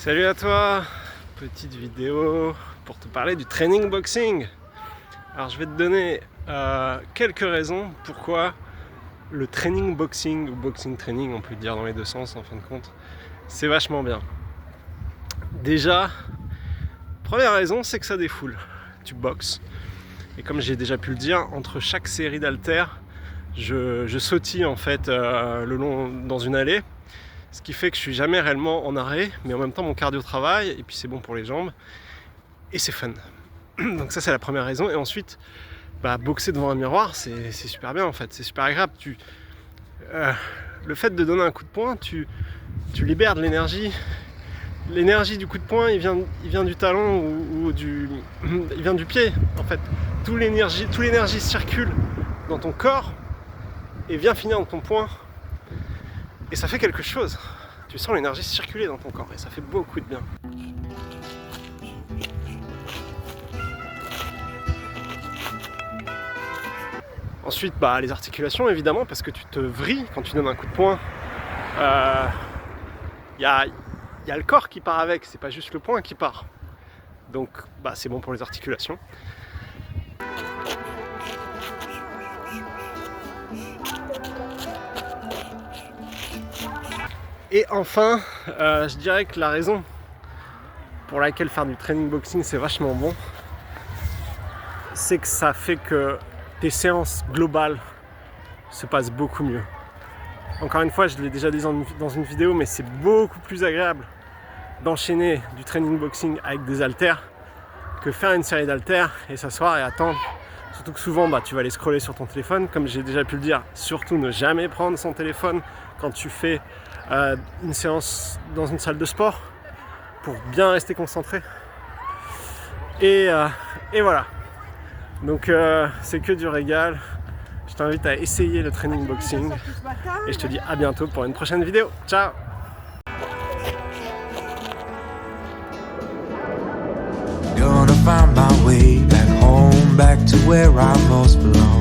Salut à toi, petite vidéo pour te parler du training boxing. Alors je vais te donner quelques raisons pourquoi le training boxing ou boxing training, on peut le dire dans les deux sens en fin de compte, c'est vachement bien. Déjà, première raison, c'est que ça défoule. Tu boxes et comme j'ai déjà pu le dire, entre chaque série d'haltères, je sautille en fait le long dans une allée. Ce qui fait que je suis jamais réellement en arrêt, mais en même temps mon cardio travaille, et puis c'est bon pour les jambes, et c'est fun. Donc ça c'est la première raison, et ensuite, boxer devant un miroir, c'est super bien en fait, c'est super agréable. Le fait de donner un coup de poing, tu libères de l'énergie. L'énergie du coup de poing, il vient du talon il vient du pied en fait. Toute l'énergie circule dans ton corps et vient finir dans ton poing. Et ça fait quelque chose. Tu sens l'énergie circuler dans ton corps et ça fait beaucoup de bien. Ensuite, les articulations évidemment, parce que tu te vrilles quand tu donnes un coup de poing. Y a le corps qui part avec, c'est pas juste le poing qui part. Donc c'est bon pour les articulations. Et enfin, je dirais que la raison pour laquelle faire du training boxing c'est vachement bon, c'est que ça fait que tes séances globales se passent beaucoup mieux. Encore une fois, je l'ai déjà dit dans une vidéo, mais c'est beaucoup plus agréable d'enchaîner du training boxing avec des haltères que faire une série d'haltères et s'asseoir et attendre. Surtout que souvent tu vas aller scroller sur ton téléphone, comme j'ai déjà pu le dire, surtout ne jamais prendre son téléphone quand tu fais une séance dans une salle de sport pour bien rester concentré. Et voilà. Donc c'est que du régal. Je t'invite à essayer le training boxing et je te dis à bientôt pour une prochaine vidéo. Ciao! Gonna find my way back home, back to where I most belong.